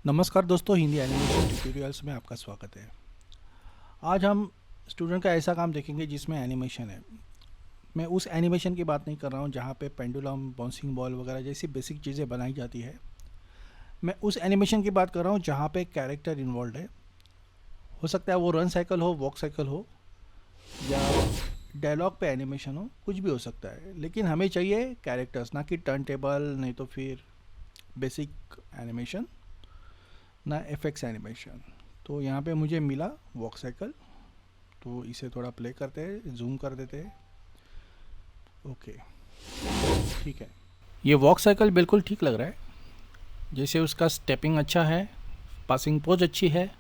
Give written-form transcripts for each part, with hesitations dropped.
नमस्कार दोस्तों, Hindi animation tutorials में आपका स्वागत है। आज हम स्टूडेंट का ऐसा काम देखेंगे जिसमें एनिमेशन है। मैं उस एनिमेशन की बात नहीं कर रहा हूँ जहाँ पे पेंडुलम, बाउंसिंग बॉल वगैरह जैसी बेसिक चीज़ें बनाई जाती है। मैं उस एनिमेशन की बात कर रहा हूँ जहाँ पे कैरेक्टर इन्वॉल्व है। हो सकता है वो रन साइकिल हो, वॉक साइकिल हो, या डायलॉग पे एनिमेशन हो, कुछ भी हो सकता है। लेकिन हमें चाहिए कैरेक्टर्स, ना कि टर्न टेबल, नहीं तो फिर बेसिक एनिमेशन, ना एफएक्स एनिमेशन। तो यहाँ पे मुझे मिला वॉक साइकिल, तो इसे थोड़ा प्ले करते हैं, जूम कर देते हैं। ओके, ठीक है। ये वॉक साइकिल बिल्कुल ठीक लग रहा है, जैसे उसका स्टेपिंग अच्छा है, पासिंग पोज अच्छी है,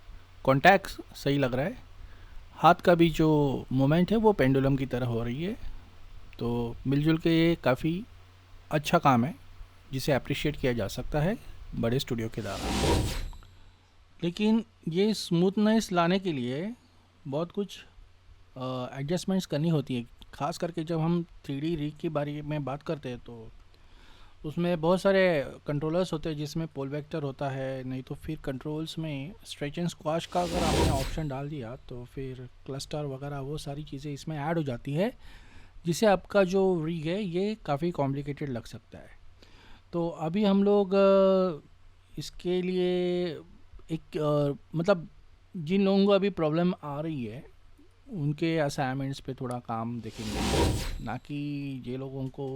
कॉन्टैक्ट सही लग रहा है, हाथ का भी जो मूवमेंट है वो पेंडुलम की तरह हो रही है। तो मिलजुल के ये काफ़ी अच्छा काम है जिसे अप्रिशिएट किया जा सकता है बड़े स्टूडियो के द्वारा। लेकिन ये स्मूथनेस लाने के लिए बहुत कुछ एडजस्टमेंट्स करनी होती है। ख़ास करके जब हम 3D rig के बारे में बात करते हैं तो उसमें बहुत सारे कंट्रोलर्स होते हैं, जिसमें पोल वेक्टर होता है, नहीं तो फिर कंट्रोल्स में स्ट्रेच एंड स्क्वाश का अगर आपने ऑप्शन डाल दिया तो फिर क्लस्टर वगैरह वो सारी चीज़ें इसमें ऐड हो जाती है, जिससे आपका जो rig है ये काफ़ी कॉम्प्लिकेटेड लग सकता है। तो अभी हम लोग इसके लिए एक मतलब जिन लोगों को अभी प्रॉब्लम आ रही है उनके असाइनमेंट्स पे थोड़ा काम देखेंगे, ना कि ये लोगों को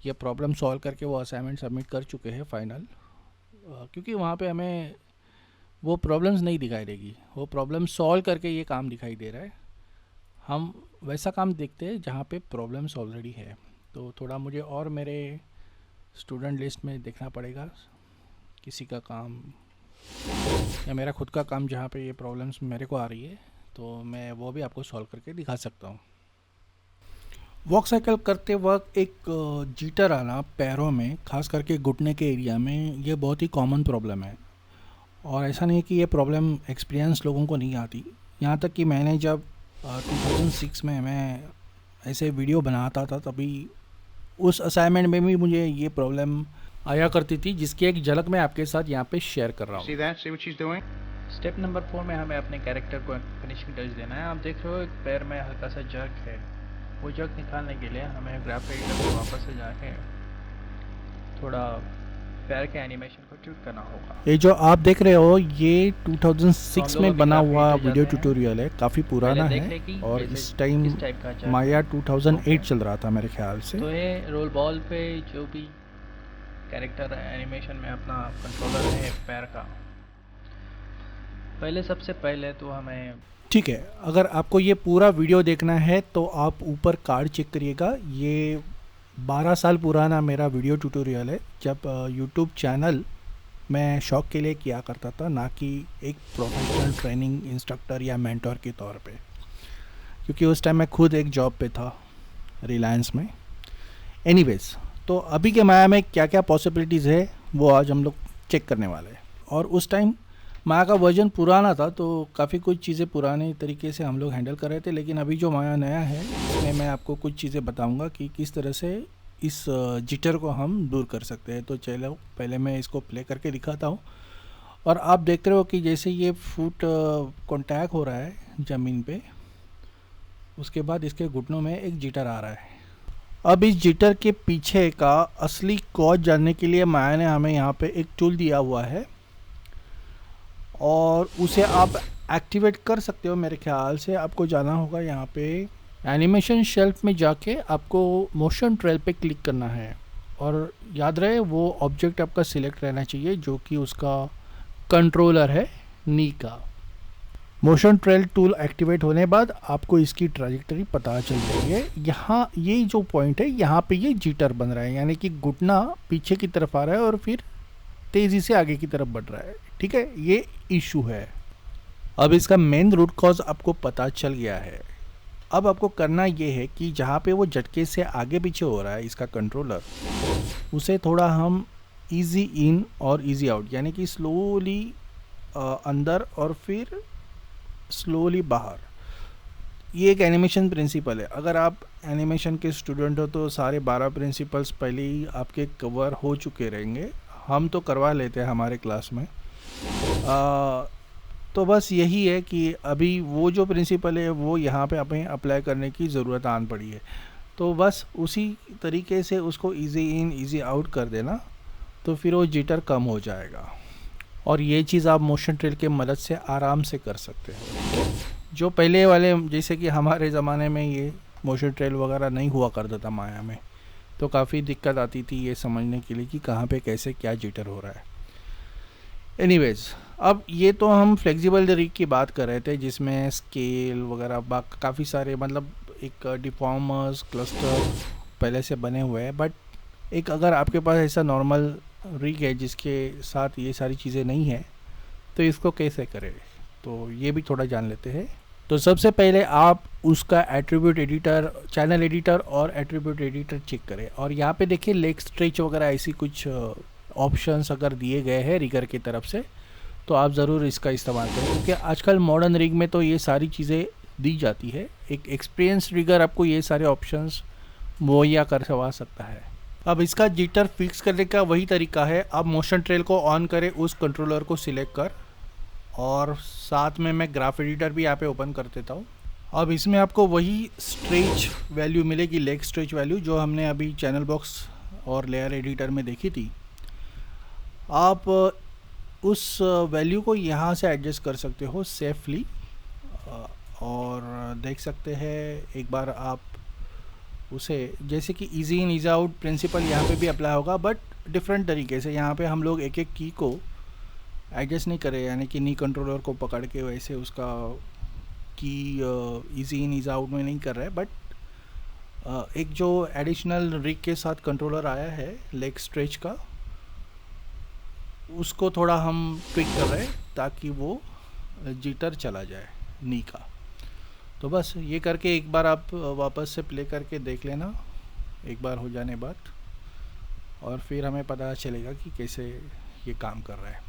ये प्रॉब्लम सॉल्व करके वो असाइनमेंट सबमिट कर चुके हैं फाइनल, क्योंकि वहाँ पे हमें वो प्रॉब्लम्स नहीं दिखाई देगी, वो प्रॉब्लम सॉल्व करके ये काम दिखाई दे रहा है। हम वैसा काम देखते हैं जहाँ पे प्रॉब्लम्स ऑलरेडी है। तो थोड़ा मुझे और मेरे स्टूडेंट लिस्ट में देखना पड़ेगा किसी का काम या मेरा खुद का काम जहाँ पे ये प्रॉब्लम्स मेरे को आ रही है, तो मैं वो भी आपको सॉल्व करके दिखा सकता हूँ। वॉक साइकिल करते वक्त एक जीटर आना पैरों में, खास करके घुटने के एरिया में, ये बहुत ही कॉमन प्रॉब्लम है। और ऐसा नहीं कि ये प्रॉब्लम एक्सपीरियंस लोगों को नहीं आती। यहाँ तक कि मैंने जब 2006 में मैं ऐसे वीडियो बनाता था, तभी उस असाइनमेंट में भी मुझे ये प्रॉब्लम आया करती थी, जिसकी एक झलक मैं आपके साथ यहाँ पे शेयर कर रहा हूँ। स्टेप नंबर 4 में हमें अपने कैरेक्टर को फिनिशिंग टच देना है। आप देख रहे हो एक पैर में हल्का सा जर्क है, वो जर्क निकालने के लिए हमें ग्राफ एडिटर पे वापस से जाके थोड़ा पैर के एनिमेशन को ट्यूट करना होगा। ये जो आप देख रहे हो ये 2006 में बना हुआ वीडियो ट्यूटोरियल है, काफ़ी पुराना है, और इस टाइम माया 2008 चल रहा था मेरे ख्याल से। तो ये रोल बॉल पे जो भी कैरेक्टर एनिमेशन में अपना कंट्रोलर है पैर का, पहले सबसे पहले तो हमें, ठीक है, अगर आपको ये पूरा वीडियो देखना है तो आप ऊपर कार्ड चेक करिएगा। ये 12 साल पुराना मेरा वीडियो ट्यूटोरियल है, जब यूट्यूब चैनल मैं शौक के लिए किया करता था, ना कि एक प्रोफेशनल ट्रेनिंग इंस्ट्रक्टर या मेंटोर के तौर पे, क्योंकि उस टाइम मैं खुद एक जॉब पे था रिलायंस में। एनीवेज, तो अभी के माया में क्या क्या पॉसिबिलिटीज़ है वो आज हम लोग चेक करने वाले हैं। और उस टाइम माया का वर्जन पुराना था, तो काफ़ी कुछ चीज़ें पुराने तरीके से हम लोग हैंडल कर रहे थे। लेकिन अभी जो माया नया है इसमें मैं आपको कुछ चीज़ें बताऊंगा कि किस तरह से इस जिटर को हम दूर कर सकते हैं। तो चलो पहले मैं इसको प्ले करके दिखाता हूँ। और आप देख रहे हो कि जैसे ये फुट कॉन्टैक्ट हो रहा है ज़मीन पे, उसके बाद इसके घुटनों में एक जिटर आ रहा है। अब इस जिटर के पीछे का असली कॉज जानने के लिए माया ने हमें यहाँ पे एक टूल दिया हुआ है, और उसे आप एक्टिवेट कर सकते हो। मेरे ख्याल से आपको जाना होगा यहाँ पे एनिमेशन शेल्फ में जाके आपको मोशन ट्रेल पे क्लिक करना है, और याद रहे वो ऑब्जेक्ट आपका सिलेक्ट रहना चाहिए जो कि उसका कंट्रोलर है नी का। मोशन ट्रेल टूल एक्टिवेट होने बाद आपको इसकी ट्रैजेक्टरी पता चल रही है। यहाँ ये जो पॉइंट है यहाँ पे ये जीटर बन रहा है, यानी कि घुटना पीछे की तरफ आ रहा है और फिर तेज़ी से आगे की तरफ बढ़ रहा है। ठीक है, ये इशू है। अब इसका मेन रूट कॉज आपको पता चल गया है। अब आपको करना ये है कि जहाँ पे वो झटके से आगे पीछे हो रहा है इसका कंट्रोलर, उसे थोड़ा हम इजी इन और इजी आउट, यानी कि स्लोली अंदर और फिर स्लोली बाहर, ये एक एनिमेशन प्रिंसिपल है। अगर आप एनिमेशन के स्टूडेंट हो तो सारे 12 प्रिंसिपल्स पहले ही आपके कवर हो चुके रहेंगे। हम तो करवा लेते हैं हमारे क्लास में। तो बस यही है कि अभी वो जो प्रिंसिपल है वो यहाँ पे हमें अप्लाई करने की ज़रूरत आन पड़ी है। तो बस उसी तरीके से उसको इजी इन इजी आउट कर देना, तो फिर वो जिटर कम हो जाएगा। और ये चीज़ आप मोशन ट्रेल के मदद से आराम से कर सकते हैं। जो पहले वाले जैसे कि हमारे ज़माने में ये मोशन ट्रेल वगैरह नहीं हुआ करता था माया में, तो काफ़ी दिक्कत आती थी ये समझने के लिए कि कहाँ पे कैसे क्या जिटर हो रहा है। एनीवेज, अब ये तो हम फ्लेक्सिबल रिग की बात कर रहे थे जिसमें स्केल वगैरह काफ़ी सारे मतलब एक डिफॉर्मर्स क्लस्टर पहले से बने हुए हैं। बट एक अगर आपके पास ऐसा नॉर्मल रिग है जिसके साथ ये सारी चीज़ें नहीं है, तो इसको कैसे करें, तो ये भी थोड़ा जान लेते हैं। तो सबसे पहले आप उसका एट्रीब्यूट एडिटर, चैनल एडिटर और एट्रीब्यूट एडिटर चेक करें, और यहाँ पे देखिए लेग स्ट्रेच वगैरह ऐसी कुछ ऑप्शंस अगर दिए गए हैं रिगर की तरफ से, तो आप ज़रूर इसका इस्तेमाल करें, क्योंकि आजकल मॉडर्न रिग में तो ये सारी चीज़ें दी जाती है। एक एक्सपीरियंस रिगर आपको ये सारे ऑप्शंस मुहैया करवा सकता है। अब इसका जिटर फिक्स करने का वही तरीका है, आप मोशन ट्रेल को ऑन करें उस कंट्रोलर को सिलेक्ट कर, और साथ में मैं ग्राफ एडिटर भी यहाँ पे ओपन कर देता हूँ। अब इसमें आपको वही स्ट्रेच वैल्यू मिलेगी, लेग स्ट्रेच वैल्यू, जो हमने अभी चैनल बॉक्स और लेयर एडिटर में देखी थी। आप उस वैल्यू को यहाँ से एडजस्ट कर सकते हो सेफली, और देख सकते हैं एक बार आप उसे, जैसे कि easy in easy out principle यहाँ पे भी अप्लाई होगा, बट डिफरेंट तरीके से। यहाँ पे हम लोग एक एक की को एडजस्ट नहीं करें, यानी कि नी कंट्रोलर को पकड़ के वैसे उसका की इजी इन इजी आउट में नहीं कर रहे हैं, बट एक जो एडिशनल रिग के साथ कंट्रोलर आया है लेग स्ट्रेच का, उसको थोड़ा हम ट्विक कर रहे हैं ताकि वो जिटर चला जाए नी का। तो बस ये करके एक बार आप वापस से प्ले करके देख लेना एक बार हो जाने बाद, और फिर हमें पता चलेगा कि कैसे ये काम कर रहा है।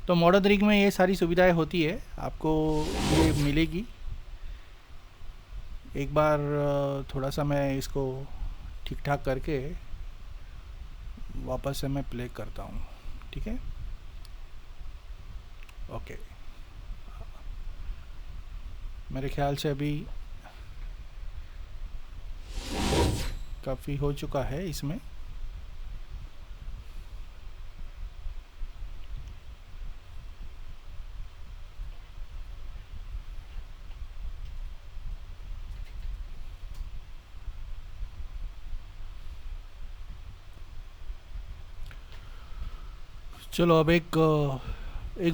तो मॉडर्न रिग में ये सारी सुविधाएं होती है, आपको ये मिलेगी। एक बार थोड़ा सा मैं इसको ठीक ठाक करके वापस से मैं प्ले करता हूँ, ठीक है। ओके, मेरे ख्याल से अभी काफ़ी हो चुका है इसमें। चलो अब एक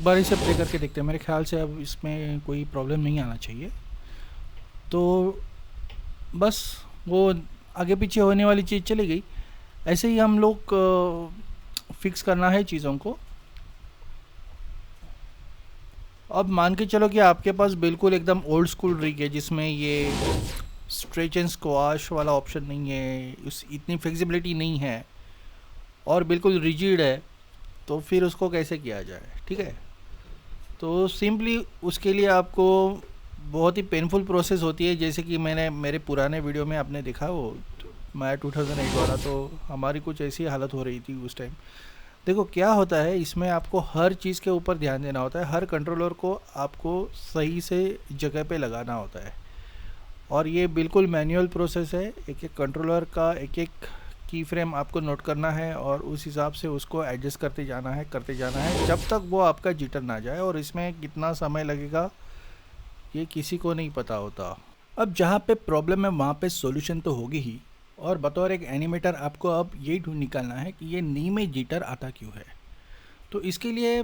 बार इसे प्ले करके देखते हैं। मेरे ख्याल से अब इसमें कोई प्रॉब्लम नहीं आना चाहिए। तो बस वो आगे पीछे होने वाली चीज़ चली गई। ऐसे ही हम लोग फिक्स करना है चीज़ों को। अब मान के चलो कि आपके पास बिल्कुल एकदम ओल्ड स्कूल रिग है जिसमें ये स्ट्रेच एंड स्क्वाश वाला ऑप्शन नहीं है, उस इतनी फ्लेक्सिबिलिटी नहीं है और बिल्कुल रिजिड है, तो फिर उसको कैसे किया जाए, ठीक है। तो सिंपली उसके लिए आपको बहुत ही पेनफुल प्रोसेस होती है, जैसे कि मैंने मेरे पुराने वीडियो में आपने देखा वो मैं 2008 वाला, तो हमारी कुछ ऐसी हालत हो रही थी उस टाइम। देखो क्या होता है, इसमें आपको हर चीज़ के ऊपर ध्यान देना होता है, हर कंट्रोलर को आपको सही से जगह पे लगाना होता है, और ये बिल्कुल मैनुअल प्रोसेस है। एक एक कंट्रोलर का एक एक की फ्रेम आपको नोट करना है और उस हिसाब से उसको एडजस्ट करते जाना है जब तक वो आपका जिटर ना जाए, और इसमें कितना समय लगेगा ये किसी को नहीं पता होता। अब जहाँ पे प्रॉब्लम है वहाँ पे सॉल्यूशन तो होगी ही, और बतौर एक एनिमेटर आपको अब ये ढूंढ निकालना है कि ये नी में जिटर आता क्यों है। तो इसके लिए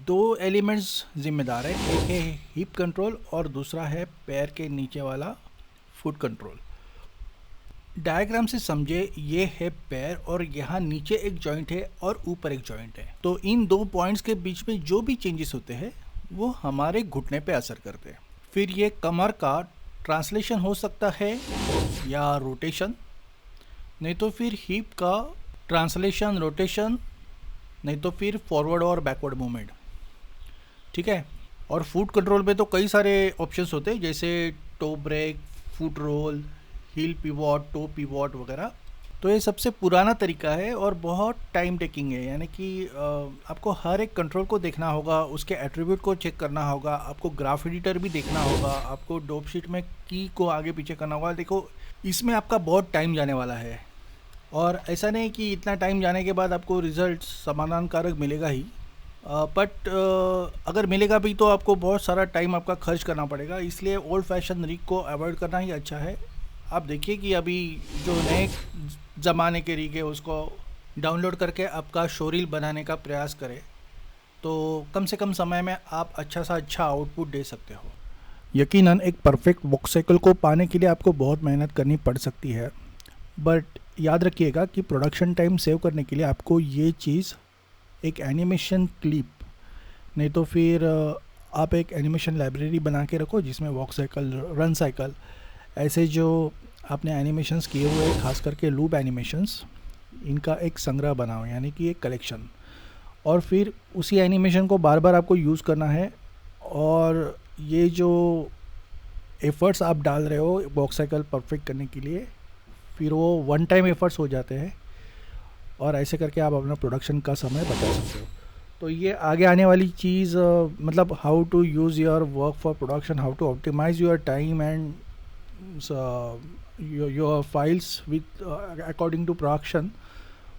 दो एलिमेंट्स जिम्मेदार है, एक है हिप कंट्रोल और दूसरा है पैर के नीचे वाला फुट कंट्रोल। डायग्राम से समझे, ये है पैर और यहाँ नीचे एक जॉइंट है और ऊपर एक जॉइंट है। तो इन दो पॉइंट्स के बीच में जो भी चेंजेस होते हैं वो हमारे घुटने पे असर करते हैं। फिर ये कमर का ट्रांसलेशन हो सकता है या रोटेशन, नहीं तो फिर हिप का ट्रांसलेशन रोटेशन, नहीं तो फिर फॉरवर्ड और बैकवर्ड मूवमेंट, ठीक है। और फुट कंट्रोल पे तो कई सारे ऑप्शंस होते हैं, जैसे toe break, foot roll, heel pivot, toe pivot वगैरह। तो ये सबसे पुराना तरीका है और बहुत टाइम टेकिंग है, यानी कि आपको हर एक कंट्रोल को देखना होगा, उसके एट्रीब्यूट को चेक करना होगा, आपको ग्राफ एडिटर भी देखना होगा, आपको डोप शीट में की को आगे पीछे करना होगा। देखो, इसमें आपका बहुत टाइम जाने वाला है, और ऐसा नहीं कि इतना टाइम जाने के बाद आपको रिज़ल्ट समाधानकारक मिलेगा ही, बट अगर मिलेगा भी तो आपको बहुत सारा टाइम आपका खर्च करना पड़ेगा। इसलिए ओल्ड फैशन रिग को अवॉइड करना ही अच्छा है। आप देखिए कि अभी जो नए ज़माने के रिग है उसको डाउनलोड करके आपका शोरील बनाने का प्रयास करें, तो कम से कम समय में आप अच्छा सा अच्छा आउटपुट दे सकते हो। यकीनन एक परफेक्ट वॉक साइकिल को पाने के लिए आपको बहुत मेहनत करनी पड़ सकती है, बट याद रखिएगा कि प्रोडक्शन टाइम सेव करने के लिए आपको ये चीज़, एक एनिमेशन क्लिप, नहीं तो फिर आप एक एनिमेशन लाइब्रेरी बना के रखो जिसमें वॉक साइकिल, रन साइकिल, ऐसे जो आपने एनिमेशंस किए हुए हैं, खास करके लूप एनिमेशंस, इनका एक संग्रह बनाओ, यानी कि एक कलेक्शन। और फिर उसी एनिमेशन को बार बार आपको यूज़ करना है। और ये जो एफ़र्ट्स आप डाल रहे हो वॉक साइकिल परफेक्ट करने के लिए, फिर वो वन टाइम एफ़र्ट्स हो जाते हैं, और ऐसे करके आप अपना प्रोडक्शन का समय बचा सकते हो। तो ये आगे आने वाली चीज़, मतलब how to use your work for production, how to optimise your time and your files with according to production,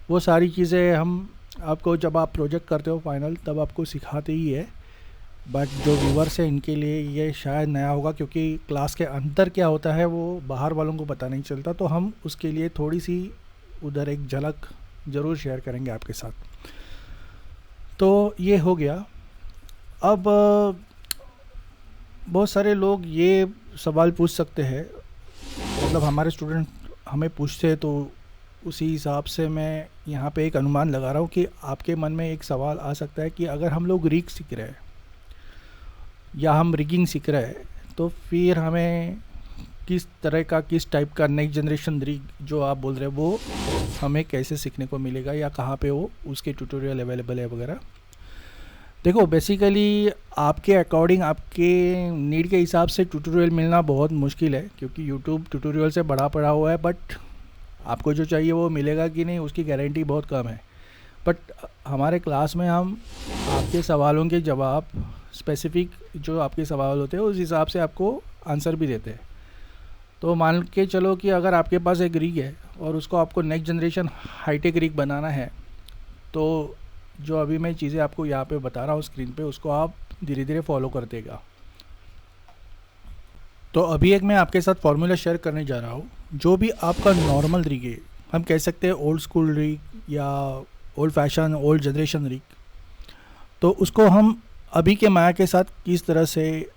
वो सारी चीज़ें हम आपको जब आप प्रोजेक्ट करते हो फाइनल, तब आपको सिखाते ही है। बट जो व्यूवर्स हैं इनके लिए ये शायद नया होगा, क्योंकि क्लास के अंदर क्या होता है वो बाहर वालों को पता नहीं चलता, तो हम उसके लिए थोड़ी सी उधर एक झलक ज़रूर शेयर करेंगे आपके साथ। तो ये हो गया। अब बहुत सारे लोग ये सवाल पूछ सकते हैं, मतलब हमारे स्टूडेंट हमें पूछते हैं, तो उसी हिसाब से मैं यहाँ पे एक अनुमान लगा रहा हूँ कि आपके मन में एक सवाल आ सकता है कि अगर हम लोग रिग सीख रहे हैं या हम रिगिंग सीख रहे हैं, तो फिर हमें किस तरह का, किस टाइप का नेक्स्ट जनरेशन रिग जो आप बोल रहे हैं वो हमें कैसे सीखने को मिलेगा, या कहाँ पे वो उसके ट्यूटोरियल अवेलेबल है वगैरह। देखो, बेसिकली आपके अकॉर्डिंग, आपके नीड के हिसाब से ट्यूटोरियल मिलना बहुत मुश्किल है, क्योंकि यूट्यूब ट्यूटोरियल से बड़ा पड़ा हुआ है, बट आपको जो चाहिए वो मिलेगा कि नहीं उसकी गारंटी बहुत कम है। बट हमारे क्लास में हम आपके सवालों के जवाब, स्पेसिफिक जो आपके सवाल होते हैं उस हिसाब से आपको आंसर भी देते हैं। तो मान के चलो कि अगर आपके पास एक रिग है और उसको आपको नेक्स्ट जनरेशन हाईटेक रिग बनाना है, तो जो अभी मैं चीज़ें आपको यहाँ पे बता रहा हूँ स्क्रीन पे, उसको आप धीरे धीरे फॉलो कर देगा। तो अभी एक मैं आपके साथ फॉर्मूला शेयर करने जा रहा हूँ। जो भी आपका नॉर्मल रिग है, हम कह सकते हैं ओल्ड स्कूल रिग या old fashion, old generation rig, तो उसको हम अभी के माया के साथ किस तरह से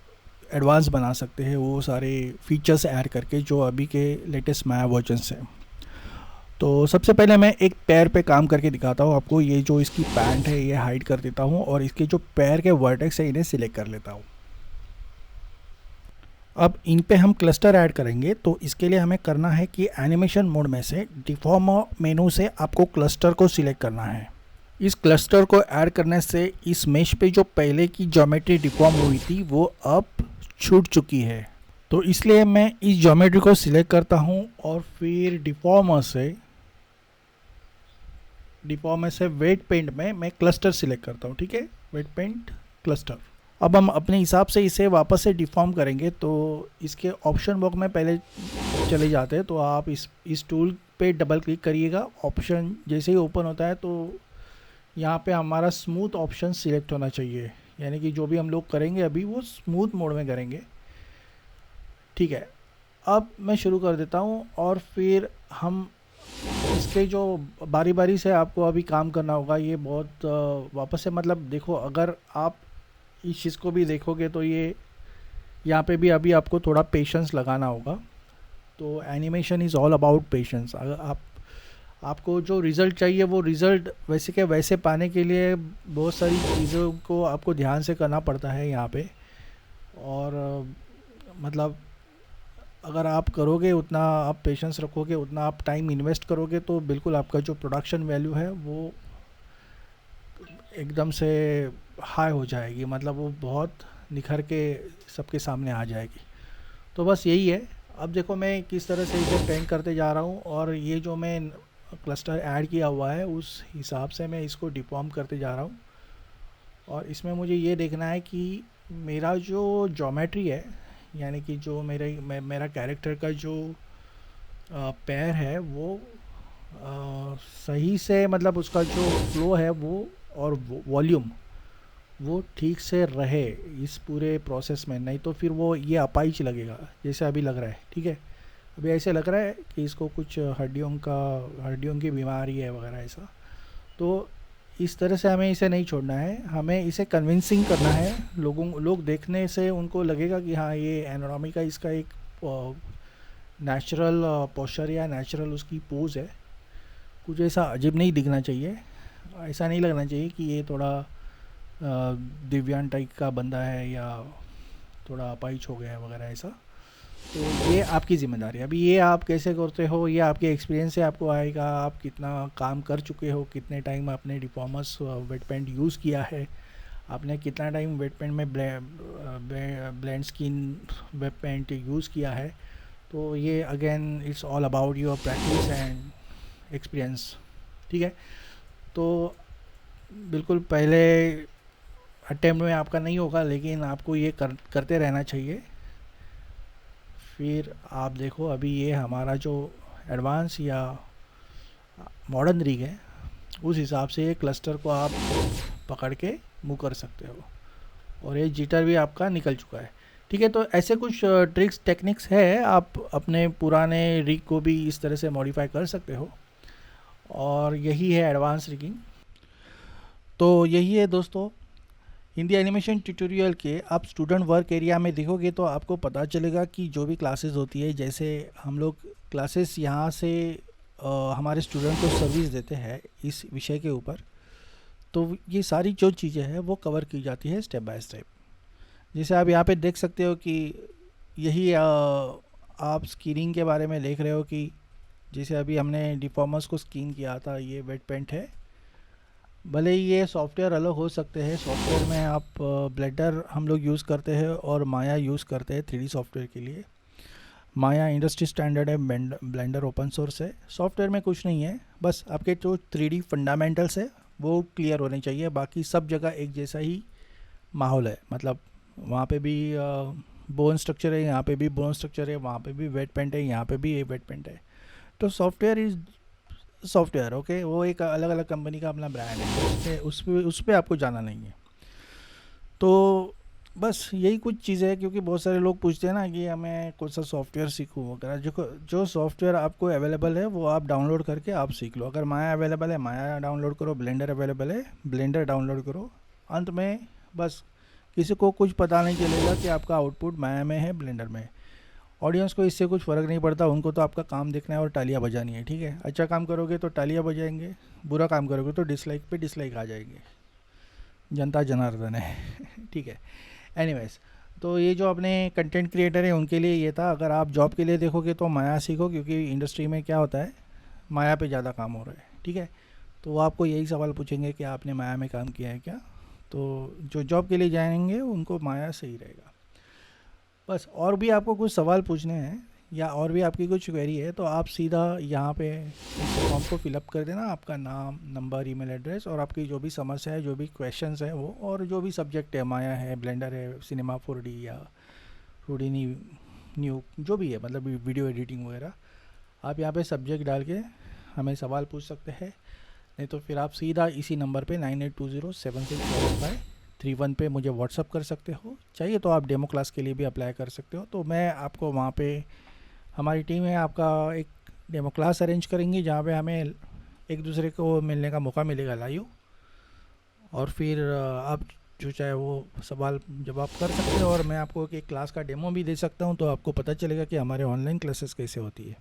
एडवांस बना सकते हैं, वो सारे फीचर्स ऐड करके जो अभी के लेटेस्ट माया वर्जन्स हैं। तो सबसे पहले मैं एक पैर पे काम करके दिखाता हूँ आपको। ये जो इसकी पैंट है ये हाइड कर देता हूँ, और इसके जो पैर के वर्टेक्स है इन्हें सिलेक्ट कर लेता हूँ। अब इन पे हम क्लस्टर ऐड करेंगे, तो इसके लिए हमें करना है कि एनिमेशन मोड में से डिफॉर्म मेनू से आपको क्लस्टर को सिलेक्ट करना है। इस क्लस्टर को ऐड करने से इस मेश पे जो पहले की ज्योमेट्री डिफॉर्म हुई थी वो अब छूट चुकी है। तो इसलिए मैं इस ज्योमेट्री को सिलेक्ट करता हूँ और फिर डिफॉर्मर से वेट पेंट में मैं क्लस्टर सिलेक्ट करता हूँ। ठीक है, वेट पेंट क्लस्टर। अब हम अपने हिसाब से इसे वापस से डिफॉर्म करेंगे, तो इसके ऑप्शन बॉक्स में पहले चले जाते हैं। तो आप इस टूल पे डबल क्लिक करिएगा। ऑप्शन जैसे ही ओपन होता है तो यहाँ पे हमारा स्मूथ ऑप्शन सिलेक्ट होना चाहिए, यानी कि जो भी हम लोग करेंगे अभी वो स्मूथ मोड में करेंगे। ठीक है, अब मैं शुरू कर देता हूँ, और फिर हम इसके जो बारी बारी से आपको अभी काम करना होगा, ये बहुत वापस से, मतलब देखो, अगर आप इस चीज़ को भी देखोगे तो ये यहाँ पे भी अभी आपको थोड़ा पेशेंस लगाना होगा। तो animation is all about patience. अगर आपको जो रिज़ल्ट चाहिए वो रिज़ल्ट वैसे के वैसे पाने के लिए बहुत सारी चीज़ों को आपको ध्यान से करना पड़ता है यहाँ पे। और मतलब अगर आप करोगे, उतना आप पेशेंस रखोगे, उतना आप टाइम इन्वेस्ट करोगे, तो बिल्कुल आपका जो प्रोडक्शन वैल्यू है वो एकदम से हाई हो जाएगी, मतलब वो बहुत निखर के सबके सामने आ जाएगी। तो बस यही है। अब देखो मैं किस तरह से इसे पेंट करते जा रहा हूँ, और ये जो मैं क्लस्टर ऐड किया हुआ है उस हिसाब से मैं इसको डिफॉर्म करते जा रहा हूँ। और इसमें मुझे ये देखना है कि मेरा जो ज्योमेट्री है, यानी कि जो मेरा कैरेक्टर का जो पैर है वो सही से, मतलब उसका जो फ्लो है वो और वॉल्यूम वो ठीक से रहे इस पूरे प्रोसेस में, नहीं तो फिर वो ये अपाइच लगेगा जैसे अभी लग रहा है। ठीक है, अभी ऐसे लग रहा है कि इसको कुछ हड्डियों की बीमारी है वगैरह ऐसा। तो इस तरह से हमें इसे नहीं छोड़ना है, हमें इसे कन्विंसिंग करना है। लोग देखने से उनको लगेगा कि हाँ ये एनाटॉमी का इसका एक नेचुरल पोस्चर या नेचुरल उसकी पोज है। कुछ ऐसा अजीब नहीं दिखना चाहिए, ऐसा नहीं लगना चाहिए कि ये थोड़ा दिव्यांग टाइप का बंदा है या थोड़ा अपाइच हो गया है वगैरह ऐसा। तो ये आपकी ज़िम्मेदारी है। अभी ये आप कैसे करते हो ये आपके एक्सपीरियंस से आपको आएगा, आप कितना काम कर चुके हो, कितने टाइम आपने डिफॉर्मस वेट पेंट यूज़ किया है, आपने कितना टाइम वेट पेंट में blend skin wet paint use किया है। तो ये again it's all about your practice and experience. ठीक है, तो बिल्कुल पहले अटेम्प्ट में आपका नहीं होगा, लेकिन आपको ये करते रहना चाहिए। फिर आप देखो अभी ये हमारा जो एडवांस या मॉडर्न रिग है उस हिसाब से ये क्लस्टर को आप पकड़ के मूव कर सकते हो, और ये जिटर भी आपका निकल चुका है। ठीक है, तो ऐसे कुछ ट्रिक्स टेक्निक्स है, आप अपने पुराने रिग को भी इस तरह से मॉडिफाई कर सकते हो, और यही है एडवांस रिगिंग। तो यही है दोस्तों, हिंदी एनिमेशन ट्यूटोरियल के आप स्टूडेंट वर्क एरिया में देखोगे तो आपको पता चलेगा कि जो भी क्लासेस होती है, जैसे हम लोग क्लासेस यहाँ से हमारे स्टूडेंट को सर्विस देते हैं इस विषय के ऊपर, तो ये सारी जो चीज़ें हैं वो कवर की जाती है स्टेप बाय स्टेप। जैसे आप यहाँ पे देख सकते हो कि यही आप स्कीनिंग के बारे में देख रहे हो कि जैसे अभी हमने डिफॉर्मर्स को स्कीन किया था, ये वेट पेंट है। भले ही ये सॉफ्टवेयर अलग हो सकते हैं, सॉफ्टवेयर में आप ब्लेंडर हम लोग यूज़ करते हैं और माया यूज़ करते हैं 3D सॉफ्टवेयर के लिए। माया इंडस्ट्री स्टैंडर्ड है, ब्लेंडर ओपन सोर्स है। सॉफ्टवेयर में कुछ नहीं है, बस आपके जो 3D फंडामेंटल्स है वो क्लियर होने चाहिए, बाकी सब जगह एक जैसा ही माहौल है। मतलब वहाँ पे भी बोन स्ट्रक्चर है, यहाँ पे भी बोन स्ट्रक्चर है, वहाँ पे भी वेट पेंट है, यहाँ पे भी ये वेट पेंट है। तो सॉफ्टवेयर इज़ सॉफ्टवेयर, ओके, वो एक अलग अलग कंपनी का अपना ब्रांड है, उस पर आपको जाना नहीं है। तो बस यही कुछ चीज़ें हैं, क्योंकि बहुत सारे लोग पूछते हैं ना कि हमें कौन सा सॉफ्टवेयर सीखूँ वगैरह। जो सॉफ्टवेयर आपको अवेलेबल है वो आप डाउनलोड करके आप सीख लो। अगर माया अवेलेबल है माया डाउनलोड करो, ब्लेंडर अवेलेबल है ब्लेंडर डाउनलोड करो। अंत में बस किसी को कुछ पता नहीं चलेगा कि आपका आउटपुट माया में है ब्लेंडर में है। ऑडियंस को इससे कुछ फ़र्क नहीं पड़ता, उनको तो आपका काम देखना है और तालियां बजानी है। ठीक है, अच्छा काम करोगे तो तालियां बजाएंगे, बुरा काम करोगे तो डिसलाइक पे डिसलाइक आ जाएंगे। जनता जनार्दन है ठीक है, एनीवेज, तो ये जो अपने कंटेंट क्रिएटर हैं उनके लिए ये था। अगर आप जॉब के लिए देखोगे तो माया सीखो, क्योंकि इंडस्ट्री में क्या होता है, माया पे ज़्यादा काम हो रहा है। ठीक है, तो वो आपको यही सवाल पूछेंगे कि आपने माया में काम किया है क्या। तो जो जॉब के लिए जाएंगे उनको माया सही रहेगा। बस, और भी आपको कुछ सवाल पूछने हैं या और भी आपकी कुछ क्वेरी है तो आप सीधा यहाँ पे इस फॉर्म को फिलअप कर देना, आपका नाम, नंबर, ईमेल एड्रेस, और आपकी जो भी समस्या है, जो भी क्वेश्चंस है वो, और जो भी सब्जेक्ट है, माया है, ब्लेंडर है, सिनेमा 4D या 2D न्यू जो भी है, मतलब वीडियो एडिटिंग वगैरह, आप यहाँ पे सब्जेक्ट डाल के हमें सवाल पूछ सकते हैं। नहीं तो फिर आप सीधा इसी नंबर पे 9820767531 पे मुझे व्हाट्सअप कर सकते हो। चाहिए तो आप डेमो क्लास के लिए भी अप्लाई कर सकते हो, तो मैं आपको वहाँ पे, हमारी टीम है, आपका एक डेमो क्लास अरेंज करेंगे जहाँ पे हमें एक दूसरे को मिलने का मौका मिलेगा लाइव, और फिर आप जो चाहे वो सवाल जवाब कर सकते हो, और मैं आपको एक क्लास का डेमो भी दे सकता हूँ, तो आपको पता चलेगा कि हमारे ऑनलाइन क्लासेस कैसे होती है।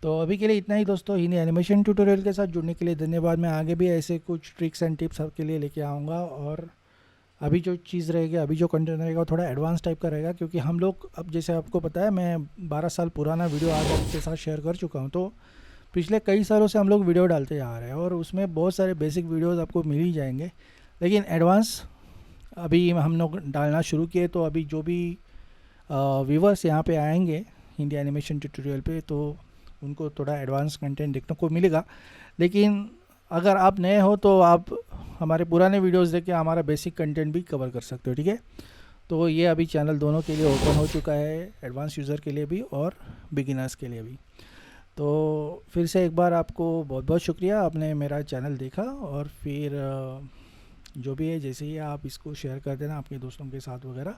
तो अभी के लिए इतना ही दोस्तों। हिंदी एनिमेशन ट्यूटोरियल के साथ जुड़ने के लिए धन्यवाद। मैं आगे भी ऐसे कुछ ट्रिक्स एंड टिप्स आपके लिए लेके आऊँगा, और अभी जो चीज़ रहेगी, अभी जो कंटेंट रहेगा वो थोड़ा एडवांस टाइप का रहेगा, क्योंकि हम लोग अब, जैसे आपको पता है, मैं 12 साल पुराना वीडियो आज आपके साथ शेयर कर चुका हूँ। तो पिछले कई सालों से हम लोग वीडियो डालते आ रहे हैं, और उसमें बहुत सारे बेसिक वीडियोज़ आपको मिल ही जाएंगे, लेकिन एडवांस अभी हम लोग डालना शुरू किए। तो अभी जो भी व्यूवर्स यहाँ पे आएंगे हिंदी एनिमेशन ट्यूटोरियल पे, तो उनको थोड़ा एडवांस कंटेंट देखने को मिलेगा। लेकिन अगर आप नए हो तो आप हमारे पुराने वीडियोस देख के हमारा बेसिक कंटेंट भी कवर कर सकते हो, ठीक है। तो ये अभी चैनल दोनों के लिए ओपन हो चुका है, एडवांस यूज़र के लिए भी और बिगिनर्स के लिए भी। तो फिर से एक बार आपको बहुत बहुत शुक्रिया, आपने मेरा चैनल देखा। और फिर जो भी है, जैसे ही आप इसको शेयर कर देना आपके दोस्तों के साथ वगैरह,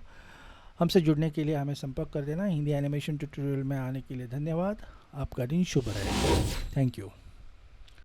हमसे जुड़ने के लिए हमें संपर्क कर देना। हिंदी एनिमेशन ट्यूटोरियल में आने के लिए धन्यवाद। आपका दिन शुभ रहे। Thank you.